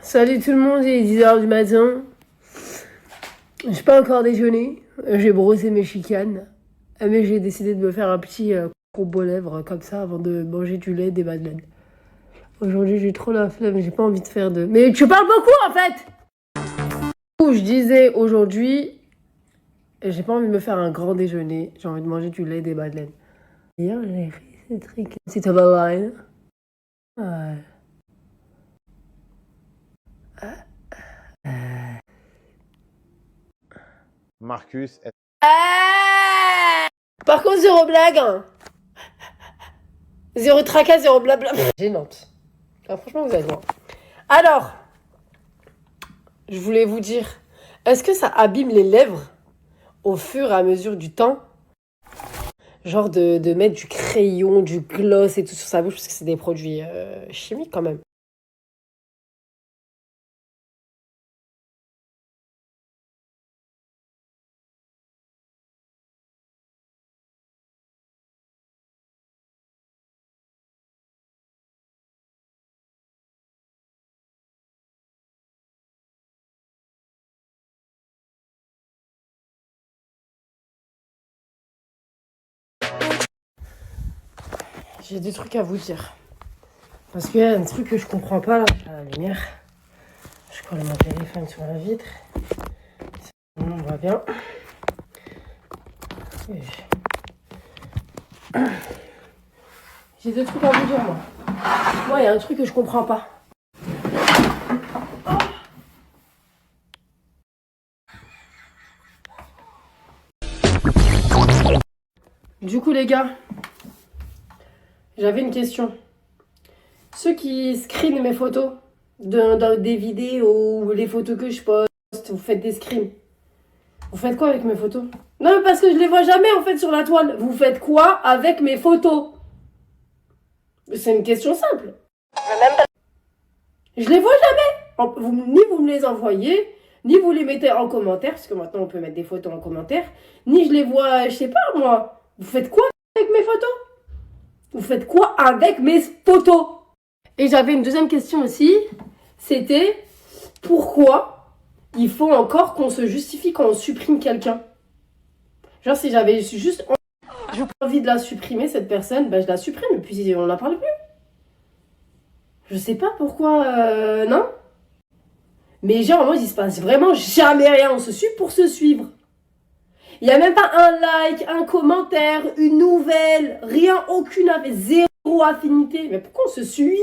salut tout le monde, il est 10h du matin. J'ai pas encore déjeuné, j'ai brossé mes chicanes. Mais j'ai décidé de me faire un petit combo lèvres comme ça avant de manger du lait et des madeleines. Aujourd'hui j'ai trop la flemme, j'ai pas envie de faire de... Mais tu parles beaucoup en fait. Je disais aujourd'hui, j'ai pas envie de me faire un grand déjeuner, j'ai envie de manger du lait et des madeleines. Hier j'ai fait ces trucs. C'est ta babaine. Ouais. Marcus. Par contre, zéro blague. Hein. Zéro tracas, zéro blabla. Gênante. Ah, franchement, vous êtes loin. Alors, je voulais vous dire, est-ce que ça abîme les lèvres au fur et à mesure du temps? Genre de mettre du crayon, du gloss et tout sur sa bouche, parce que c'est des produits chimiques quand même. J'ai des trucs à vous dire. Parce qu'il y a un truc que je comprends pas là. À la lumière. Je colle mon téléphone sur la vitre. On voit bien. J'ai des trucs à vous dire, moi. Moi, il y a un truc que je comprends pas. Du coup, les gars, j'avais une question. Ceux qui screenent mes photos dans des vidéos ou les photos que je poste, vous faites des screens. Vous faites quoi avec mes photos? Non, mais parce que je les vois jamais en fait sur la toile. Vous faites quoi avec mes photos? C'est une question simple. Je les vois jamais. Ni vous me les envoyez, ni vous les mettez en commentaire, parce que maintenant on peut mettre des photos en commentaire, ni je les vois, je sais pas moi. Vous faites quoi avec mes photos? Vous faites quoi avec mes photos? Et j'avais une deuxième question aussi, c'était pourquoi il faut encore qu'on se justifie quand on supprime quelqu'un? Genre si j'avais juste envie de la supprimer, cette personne, ben je la supprime et puis on n'en parle plus. Je sais pas pourquoi, non? Mais genre en mode il se passe vraiment jamais rien, on se suit pour se suivre. Il n'y a même pas un like, un commentaire, une nouvelle, rien, aucune, zéro affinité. Mais pourquoi on se suit?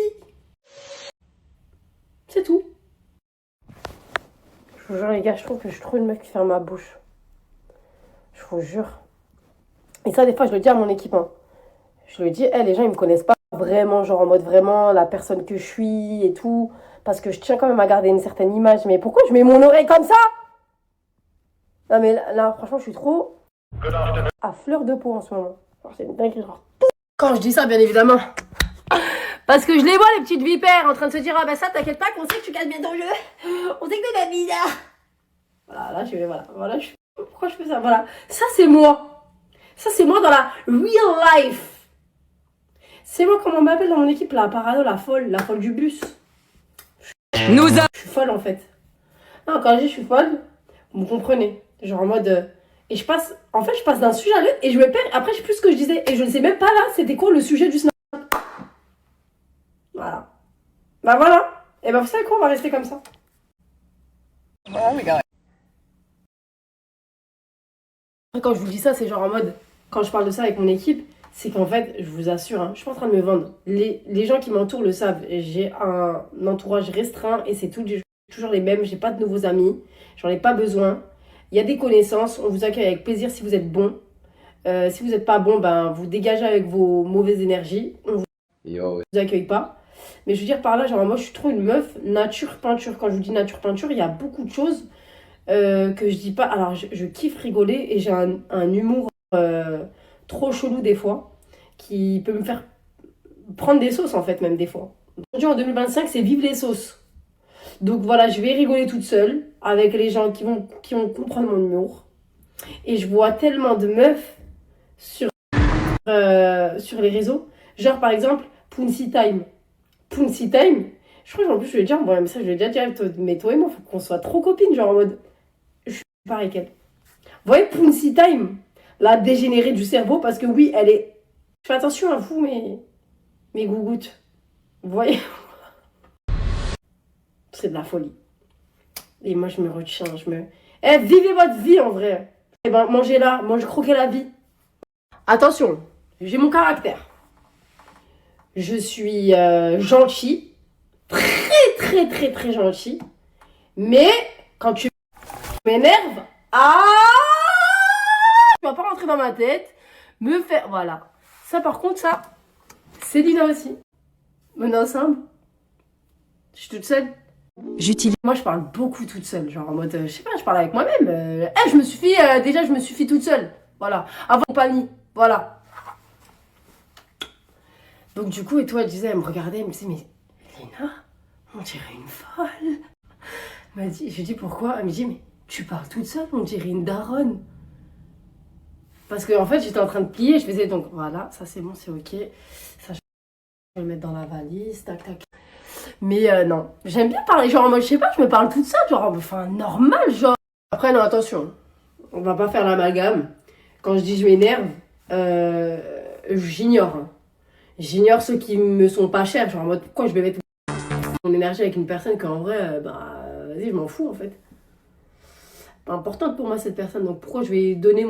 C'est tout. Je vous jure les gars, je trouve que je suis trop une meuf qui ferme ma bouche. Je vous jure. Et ça des fois je le dis à mon équipe. Hein. Je le dis, les gens ils me connaissent pas vraiment, genre en mode vraiment la personne que je suis et tout. Parce que je tiens quand même à garder une certaine image. Mais pourquoi je mets mon oreille comme ça? Non mais là franchement je suis trop à fleur de peau en ce moment. C'est une dinguerie genre. Quand je dis ça bien évidemment. Parce que je les vois les petites vipères en train de se dire ah bah ça t'inquiète pas qu'on sait que tu casses bien ton jeu. On sait que t'es la vida. Voilà là je vais voilà pourquoi je fais ça? Voilà. Ça c'est moi. Ça c'est moi dans la real life. C'est moi comme on m'appelle dans mon équipe la parano, la folle du bus. Je suis folle en fait. Non quand je dis je suis folle, vous me comprenez. Genre en mode et je passe d'un sujet à l'autre et je me perds. Après je sais plus ce que je disais et je ne sais même pas là c'était quoi le sujet du snap. Voilà. Bah voilà. Et bah vous savez quoi, on va rester comme ça. Quand je vous dis ça, c'est genre en mode, quand je parle de ça avec mon équipe, c'est qu'en fait, je vous assure, je suis pas en train de me vendre. Les gens qui m'entourent le savent. J'ai un entourage restreint et c'est toujours les mêmes. J'ai pas de nouveaux amis. J'en ai pas besoin. Il y a des connaissances. On vous accueille avec plaisir si vous êtes bon. Si vous n'êtes pas bon, ben vous dégagez avec vos mauvaises énergies. On vous accueille pas. Mais je veux dire par là, genre moi je suis trop une meuf nature peinture. Quand je vous dis nature peinture, il y a beaucoup de choses que je dis pas. Alors je kiffe rigoler et j'ai un humour trop chelou des fois qui peut me faire prendre des sauces en fait même des fois. Aujourd'hui en 2025 c'est vive les sauces. Donc voilà, je vais rigoler toute seule avec les gens qui vont comprendre mon humour. Et je vois tellement de meufs sur les réseaux. Genre par exemple Pouncy Time. Pouncy Time, Je crois qu'en plus, je lui ai dit, bon, un message, je lui ai déjà dit, mais toi et moi, faut qu'on soit trop copines, genre en mode, je suis pareil qu'elle. Vous voyez, Pouncy Time, la dégénérée du cerveau, parce que oui, elle est. Je fais attention à vous, mes gougouttes. Vous voyez? C'est de la folie. Et moi, je me retiens, Eh, vivez votre vie en vrai. Eh ben, mangez-la, croquez la vie. Attention, j'ai mon caractère. Je suis gentil, très, très, très, très gentil. Mais quand tu m'énerves, tu vas pas rentrer dans ma tête, me faire. Voilà. Ça, par contre, ça, c'est Lina aussi. On est ensemble. Je suis toute seule. Moi, je parle beaucoup toute seule. Genre en mode, je sais pas, je parle avec moi-même. Je me suffis, déjà, je me suffis toute seule. Voilà. Avant compagnie. Voilà. Donc, du coup, et toi, elle disait, elle me regardait, elle me disait, mais Lina, on dirait une folle. Elle m'a dit, je lui dis pourquoi? Elle me dit, mais tu parles toute seule, on dirait une daronne. Parce que en fait, j'étais en train de plier, je faisais donc voilà, ça c'est bon, c'est ok. Ça, je vais le mettre dans la valise, tac tac. Mais non, j'aime bien parler, genre moi je sais pas, je me parle toute seule, genre enfin normal, genre. Après, non, attention, on va pas faire l'amalgame. Quand je dis je m'énerve, j'ignore. Hein. J'ignore ceux qui me sont pas chers, genre en mode pourquoi je vais mettre mon énergie avec une personne qu'en vrai, vas-y, je m'en fous en fait. Pas importante pour moi cette personne, donc pourquoi je vais donner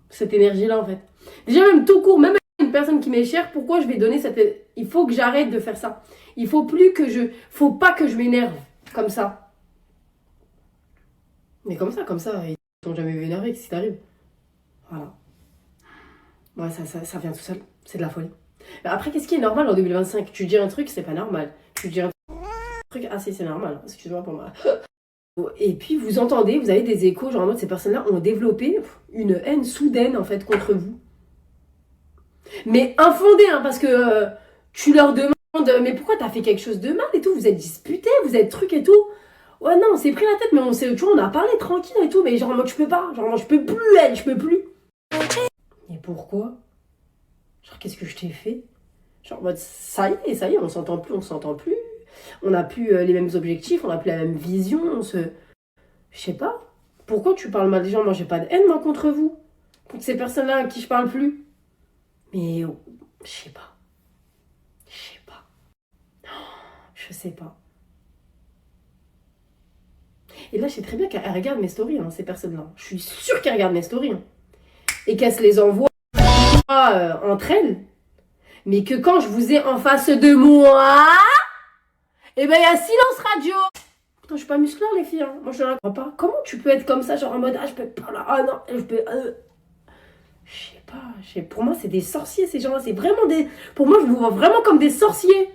cette énergie-là en fait. Déjà même tout court, même une personne qui m'est chère, pourquoi je vais donner cette... Il faut que j'arrête de faire ça. Il faut plus que je... Faut pas que je m'énerve comme ça. Mais comme ça, ils t'ont jamais vu énerver, qu'est-ce qui t'arrive? Voilà. Ouais, ça vient tout seul. C'est de la folie. Mais après, qu'est-ce qui est normal en 2025? Tu dis un truc, c'est pas normal. Tu dis un truc, ah si, c'est normal. Excuse-moi pour moi. Et puis vous entendez, vous avez des échos, genre en mode ces personnes-là ont développé une haine soudaine en fait contre vous. Mais infondée, hein, parce que tu leur demandes, mais pourquoi t'as fait quelque chose de mal et tout, vous êtes disputés, vous êtes trucs et tout. Ouais non, on s'est pris la tête, mais on s'est, tu vois, on a parlé tranquille et tout, mais genre en mode je peux pas, genre moi je peux plus elle, je peux plus. Et pourquoi? Genre qu'est-ce que je t'ai fait? Genre en mode ça y est, on s'entend plus, on n'a plus les mêmes objectifs, on n'a plus la même vision, je sais pas. Pourquoi tu parles mal des gens? Moi, j'ai pas de haine, moi, contre vous. Contre ces personnes-là à qui je parle plus. Mais, je sais pas. Je sais pas. Je sais pas. Et là, je sais très bien qu'elles regardent mes stories, hein, ces personnes-là. Je suis sûre qu'elles regardent mes stories. Hein. Et qu'elles se les envoient entre elles. Mais que quand je vous ai en face de moi, eh ben, il y a silence radio. Putain, je suis pas muscleur, les filles. Hein. Moi, je ne la crois pas. Comment tu peux être comme ça, genre en mode, ah, je peux pas là, ah non, je peux... Je sais pas, pour moi c'est des sorciers ces gens-là, c'est vraiment des... Pour moi je vous vois vraiment comme des sorciers.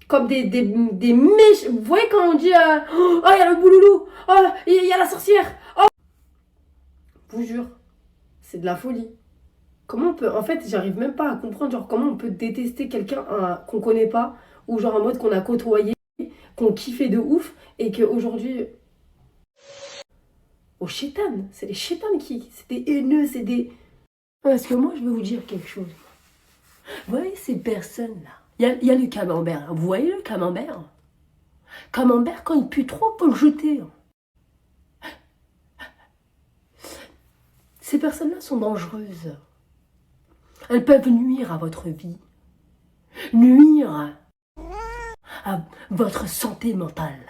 Comme des mèches. Vous voyez quand on dit oh il y a le bouloulou, oh il y a la sorcière, oh. Je vous jure, c'est de la folie. Comment on peut... En fait j'arrive même pas à comprendre genre comment on peut détester quelqu'un qu'on connaît pas, ou genre en mode qu'on a côtoyé, qu'on kiffait de ouf, et qu'aujourd'hui... Aux chétanes, c'est les chétanes c'est des haineux, c'est des... Parce que moi je vais vous dire quelque chose. Vous voyez ces personnes-là, il y a le camembert. Vous voyez le camembert? Camembert, quand il pue trop, faut le jeter. Ces personnes-là sont dangereuses. Elles peuvent nuire à votre vie. Nuire à votre santé mentale.